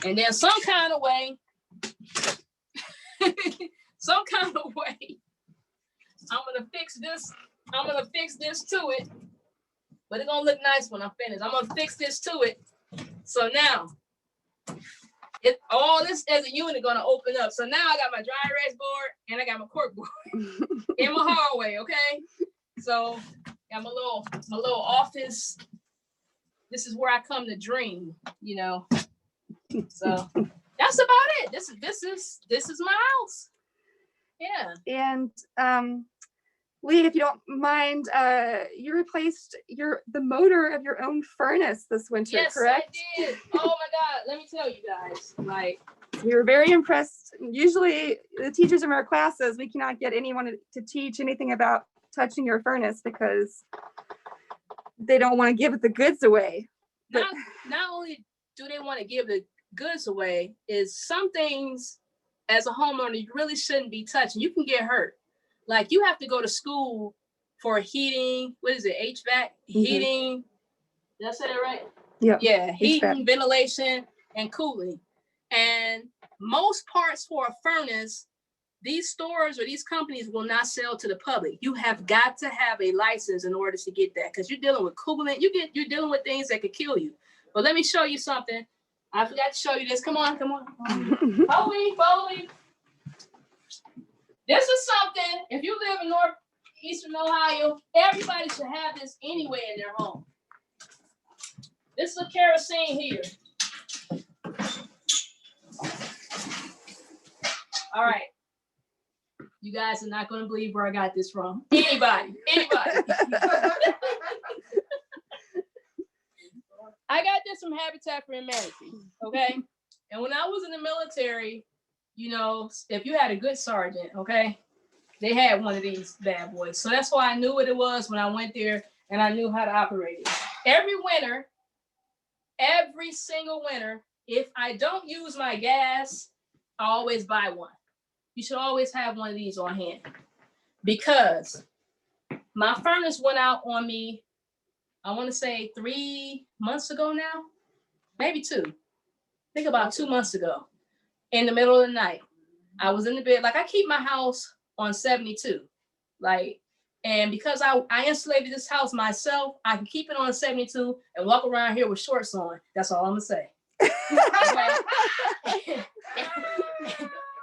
And then some kind of way, I'm gonna fix this. I'm gonna fix this to it, but it's gonna look nice when I'm finished. I'm gonna fix this to it. So now, all this as a unit gonna open up. So now I got my dry erase board and I got my cork board in my hallway. Okay, so got my little office. This is where I come to dream. You know. So that's about it. This is my house. Yeah. And Lee, if you don't mind, you replaced the motor of your own furnace this winter, Yes, correct? I did. Oh my God. Let me tell you guys. Like, We were very impressed. Usually the teachers in our classes, we cannot get anyone to teach anything about touching your furnace because they don't want to give the goods away. But not only do they want to give the goods away, is some things as a homeowner you really shouldn't be touching. You can get hurt. Like you have to go to school for heating. What is it? HVAC heating. Did I say that right? Yeah. Yeah, heating, HVAC. ventilation, and cooling. And most parts for a furnace, these stores or these companies will not sell to the public. You have got to have a license in order to get that because you're dealing with coolant. You're dealing with things that could kill you. But let me show you something. I forgot to show you this. Come on. Follow me. This is something, if you live in northeastern Ohio, everybody should have this anywhere in their home. This is a kerosene here. All right. You guys are not going to believe where I got this from. Anybody. I got this from Habitat for Humanity, okay? And when I was in the military, you know, if you had a good sergeant, okay, they had one of these bad boys. So that's why I knew what it was when I went there and I knew how to operate it. Every single winter, if I don't use my gas, I always buy one. You should always have one of these on hand because my furnace went out on me, I want to say 3 months ago now, maybe 2. I think about 2 months ago in the middle of the night. I was in the bed, like I keep my house on 72, like, and because I insulated this house myself, I can keep it on 72 and walk around here with shorts on. That's all I'm gonna say.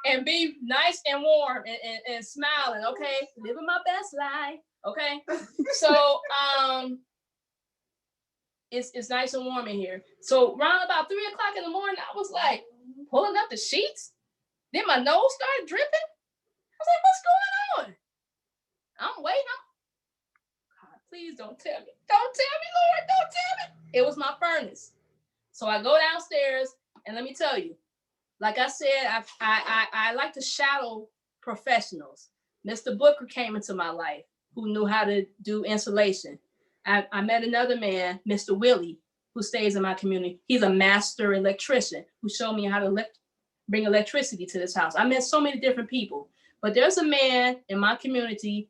And be nice and warm and smiling, okay? Living my best life, okay? So it's nice and warm in here. So around about 3 o'clock in the morning, I was like pulling up the sheets. Then my nose started dripping. I was like, what's going on? I'm waiting. God, please don't tell me. Don't tell me, Lord, don't tell me. It was my furnace. So I go downstairs and let me tell you, like I said, I like to shadow professionals. Mr. Booker came into my life who knew how to do insulation. I met another man, Mr. Willie, who stays in my community. He's a master electrician who showed me how to bring electricity to this house. I met so many different people, but there's a man in my community.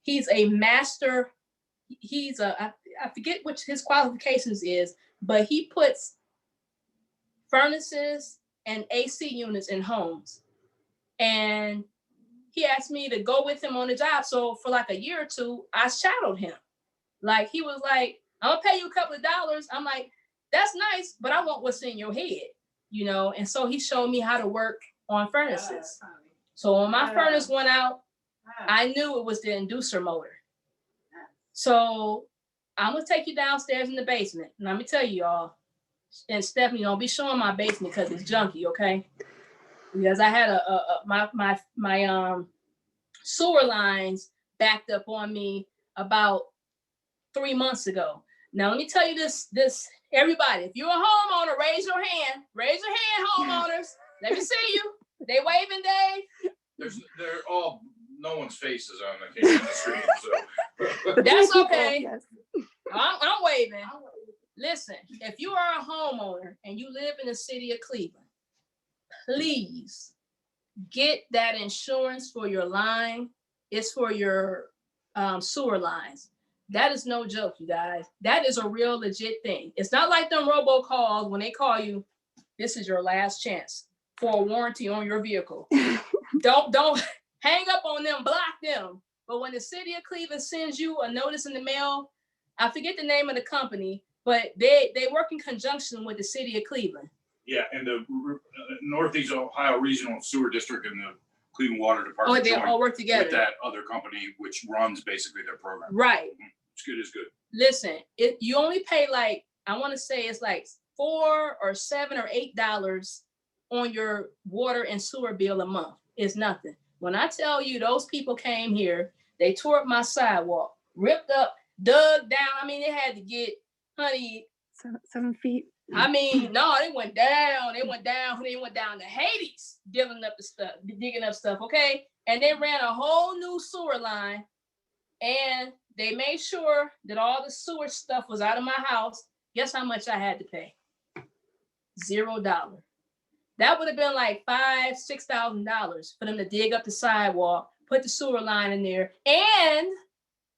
He's a master. I forget which his qualifications is, but he puts furnaces and AC units in homes. And he asked me to go with him on the job. So for like a year or two, I shadowed him. Like he was like, I'm gonna pay you a couple of dollars. I'm like, that's nice, but I want what's in your head, you know? And so he showed me how to work on furnaces. So when my furnace went out, I knew it was the inducer motor. So I'm gonna take you downstairs in the basement. And let me tell you, y'all, and Stephanie, don't be showing my basement because it's junky, okay? Because I had my sewer lines backed up on me about 3 months ago. Now let me tell you this, everybody, if you're a homeowner, raise your hand. Raise your hand, homeowners. Let me see you. They waving, Dave. They're all, no one's faces on the camera screen, so. That's okay. Yes. I'm waving. Listen, if you are a homeowner and you live in the city of Cleveland, please get that insurance for your line. It's for your sewer lines. That is no joke, you guys. That is a real legit thing. It's not like them robocalls when they call you, this is your last chance for a warranty on your vehicle. Don't hang up on them, block them. But when the city of Cleveland sends you a notice in the mail, I forget the name of the company, but they work in conjunction with the city of Cleveland. Yeah, and the Northeast Ohio Regional Sewer District and the Cleveland Water Department. Oh, they all work together with that other company, which runs basically their program. Right. It's good. It's good. Listen, you only pay like, I want to say it's like $4 or $7 or $8 on your water and sewer bill a month. It's nothing. When I tell you those people came here, they tore up my sidewalk, ripped up, dug down. I mean, they had to get, honey, 7 feet. I mean, no, they went down. They went down to Hades, digging up stuff, okay? And they ran a whole new sewer line, and they made sure that all the sewer stuff was out of my house. Guess how much I had to pay? $0. That would have been like $5,000-$6,000 for them to dig up the sidewalk, put the sewer line in there, and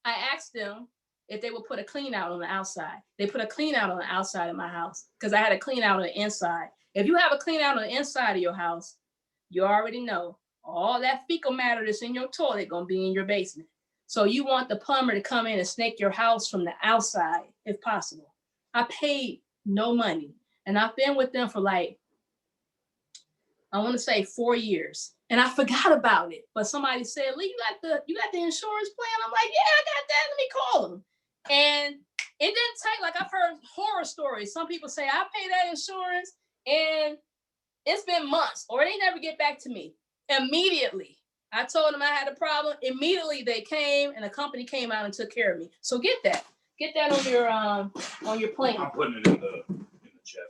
I asked them if they would put a clean out on the outside. They put a clean out on the outside of my house because I had a clean out on the inside. If you have a clean out on the inside of your house, you already know all that fecal matter that's in your toilet gonna be in your basement. So you want the plumber to come in and snake your house from the outside if possible. I paid no money, and I've been with them for like, I want to say 4 years, and I forgot about it. But somebody said, "Lee, you got the insurance plan?" I'm like, "Yeah, I got that. Let me call them." And it didn't take, like, I've heard horror stories. Some people say I pay that insurance, and it's been months, or they never get back to me. Immediately, I told them I had a problem. Immediately, they came, and the company came out and took care of me. So get that on your plan. I'm putting it in the chat.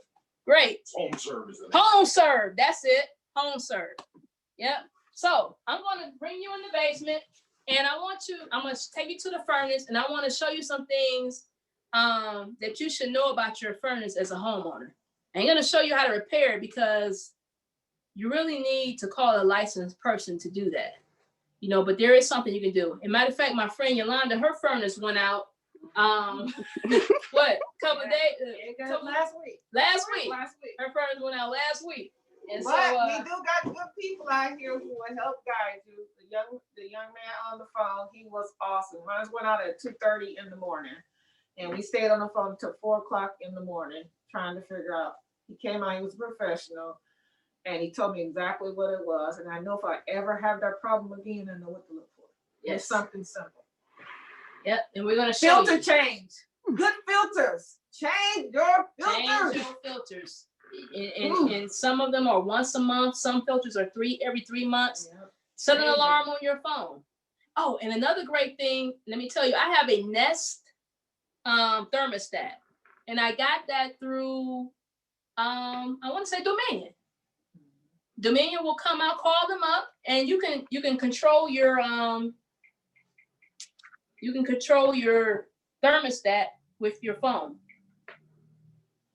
Great. Home serve is Home serve. That's it. Home serve. Yep. So I'm going to bring you in the basement, and I'm going to take you to the furnace, and I want to show you some things that you should know about your furnace as a homeowner. I'm going to show you how to repair it because you really need to call a licensed person to do that. You know, but there is something you can do. As a matter of fact, my friend Yolanda, her furnace went out. What? Couple of days? Last week. Last week. Her furnace went out last week. And but so we do got good people out here who will help guide you. The young man on the phone, he was awesome. Mine went out at 2:30 in the morning, and we stayed on the phone until 4 o'clock in the morning trying to figure out. He came out, he was a professional, and he told me exactly what it was. And I know if I ever have that problem again, I know what to look for. Yes. It's something simple. Yep, and we're gonna show Filter you. change. Good filters. Change your filters. Change your filters. And some of them are once a month. Some filters are every 3 months. Yep. Set an alarm on your phone. Oh, and another great thing, let me tell you, I have a Nest thermostat, and I got that through I want to say Dominion. Dominion will come out, call them up, and you can control your thermostat with your phone.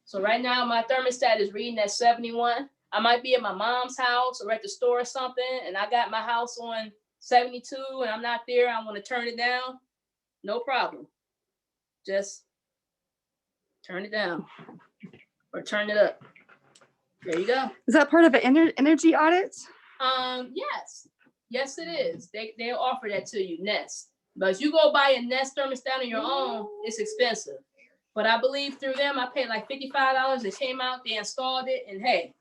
So right now my thermostat is reading at 71. I might be at my mom's house or at the store or something, and I got my house on 72 and I'm not there. I want to turn it down. No problem. Just turn it down or turn it up. There you go. Is that part of an energy audit? Yes, it is. They'll offer that to you, Nest. But if you go buy a Nest thermostat on your own, it's expensive. But I believe through them, I paid like $55. They came out, they installed it, and hey,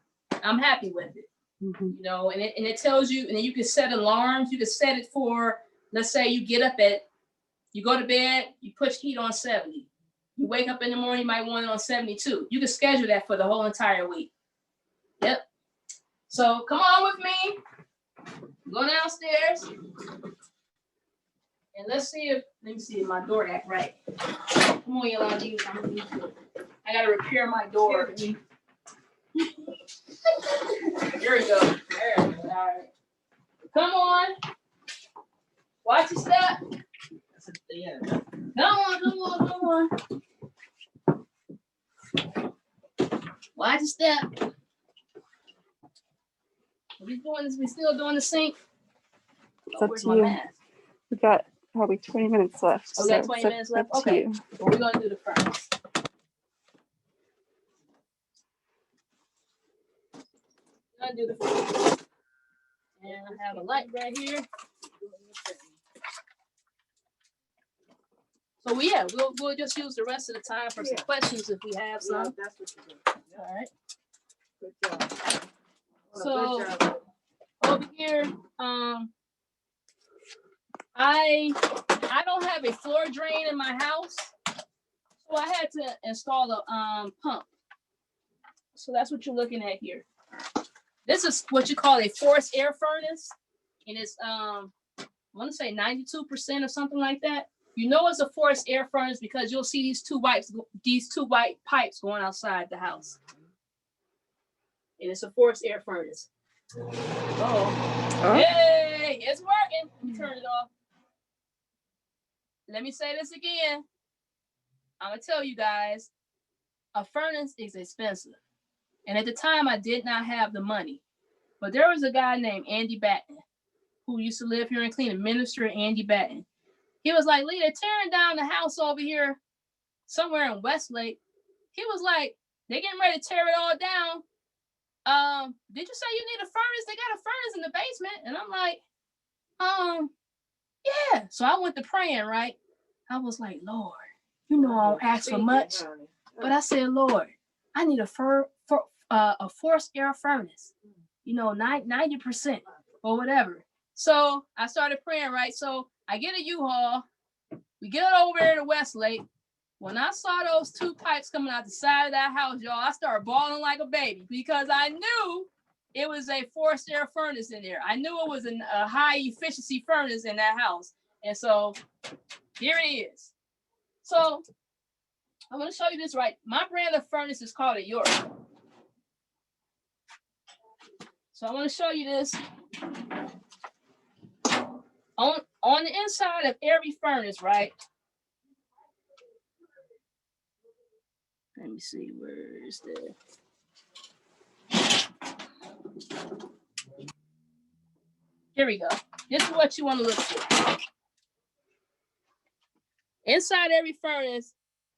I'm happy with it. Mm-hmm. You know, and it tells you, and then you can set alarms. You can set it for, let's say you get up you go to bed, you push heat on 70. You wake up in the morning, you might want it on 72. You can schedule that for the whole entire week. Yep. So come on with me. Go downstairs. And let me see if my door act right. Come on, Yolanda. I gotta repair my door. Here we go. There we go. All right. Come on. Watch your step. Come on. Watch your step. We still doing the sink? It's up Where's to my you. mask? We've got probably 20 minutes left. Oh, we got so 20 it's minutes up left? to Okay. you. Well, we're gonna do the furnace. We're gonna do the furnace. And I have a light right here. So yeah, we'll just use the rest of the time for some questions if we have some. That's what you do. All right. Good job. So Good job. over here, I don't have a floor drain in my house, so I had to install a pump. So that's what you're looking at here. This is what you call a forced air furnace, and it's I want to say 92% or something like that. You know it's a forced air furnace because you'll see these two white pipes going outside the house, and it's a forced air furnace. Oh, hey, it's working. Let me turn it off. Let me say this again. I'm gonna tell you guys, a furnace is expensive. And at the time I did not have the money. But there was a guy named Andy Batten who used to live here in Cleveland, Minister Andy Batten. He was like, Lee, they're tearing down the house over here somewhere in Westlake. He was like, they're getting ready to tear it all down. Did you say you need a furnace? They got a furnace in the basement. And I'm like, yeah. So I went to praying, right? I was like, Lord, you know I don't ask for much. But I said, Lord, I need a forced air furnace, 90% or whatever. So I started praying, right? So I get a U-Haul. We get over there to Westlake. When I saw those two pipes coming out the side of that house, y'all, I started bawling like a baby because I knew it was a forced air furnace in there. I knew it was a high efficiency furnace in that house. And so here it is. So I'm going to show you this, right? My brand of furnace is called a York. So I want to show you this. On the inside of every furnace, right? Let me see, where is the... Here we go. This is what you want to look for. Inside every furnace,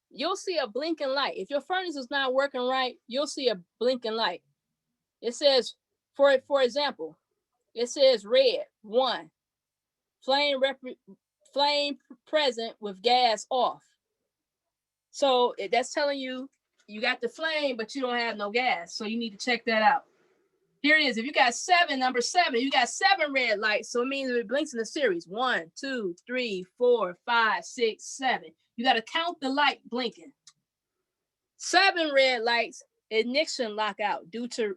you'll see a blinking light. If your furnace is not working right, you'll see a blinking light. It says, for example, it says red, 1. Flame present with gas off. So that's telling you got the flame, but you don't have no gas. So you need to check that out. Here it is. If you got 7, number 7, you got 7 red lights. So it means it blinks in a series. 1, 2, 3, 4, 5, 6, 7. You got to count the light blinking. 7 red lights, ignition lockout due to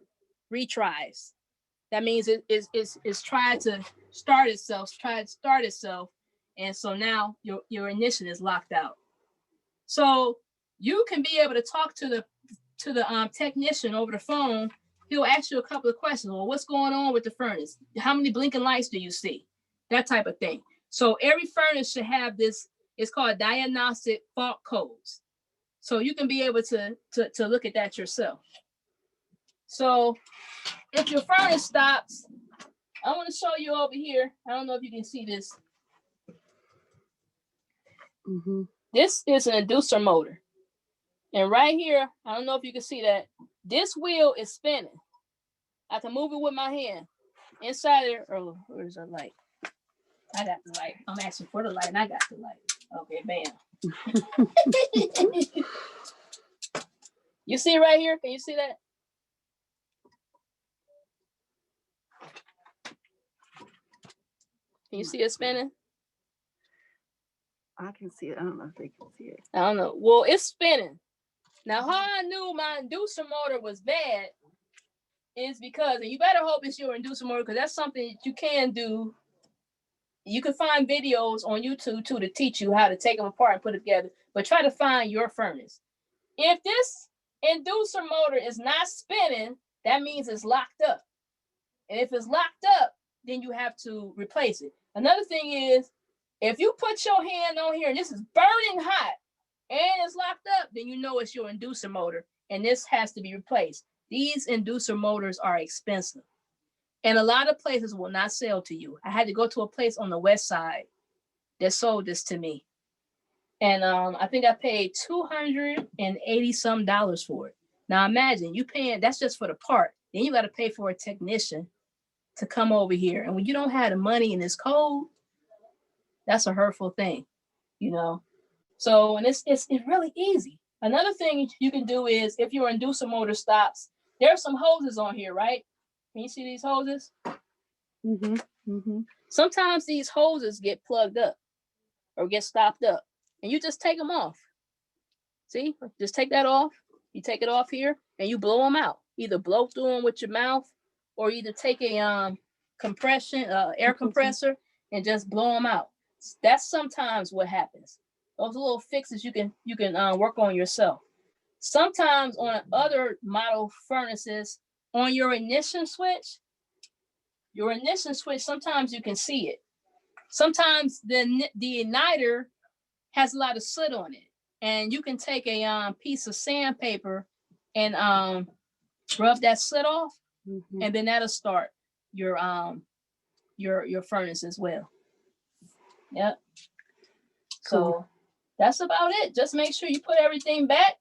retries. That means it's trying to start itself, and so now your ignition is locked out. So you can be able to talk to the technician over the phone he'll ask you a couple of questions. Well, what's going on with the furnace? How many blinking lights do you see? That type of thing. So every furnace should have this, it's called diagnostic fault codes. So you can be able to look at that yourself. So if your furnace stops, I want to show you over here. I don't know if you can see this. Mm-hmm. This is an inducer motor. And right here, I don't know if you can see that. This wheel is spinning. I can move it with my hand. Inside there, oh, where's the light? I got the light. I'm asking for the light and I got the light. Okay, bam. You see right here? Can you see that? Can you see it spinning? I can see it. I don't know if they can see it. I don't know. Well, it's spinning. Now, how I knew my inducer motor was bad is because, and you better hope it's your inducer motor, because that's something that you can do. You can find videos on YouTube too to teach you how to take them apart and put it together, but try to find your furnace. If this inducer motor is not spinning, that means it's locked up. And if it's locked up, then you have to replace it. Another thing is, if you put your hand on here and this is burning hot and it's locked up, then you know it's your inducer motor and this has to be replaced. These inducer motors are expensive. And a lot of places will not sell to you. I had to go to a place on the west side that sold this to me. And I think I paid $280 some for it. Now imagine you paying, that's just for the part. Then you got to pay for a technician to come over here. And when you don't have the money in this code, that's a hurtful thing, you know? So, and it's really easy. Another thing you can do is if your inducer motor stops, there's some hoses on here, right? Can you see these hoses? Mm-hmm. Mm-hmm. Sometimes these hoses get plugged up or get stopped up and you just take them off. See, just take that off. You take it off here and you blow them out. Either blow through them with your mouth or either take a air compressor and just blow them out. That's sometimes what happens. Those little fixes you can work on yourself. Sometimes on other model furnaces, on your ignition switch, sometimes you can see it. Sometimes the igniter has a lot of soot on it, and you can take a piece of sandpaper and rub that soot off, Mm-hmm. and then that'll start your furnace as well. Yep. Cool. So that's about it. Just make sure you put everything back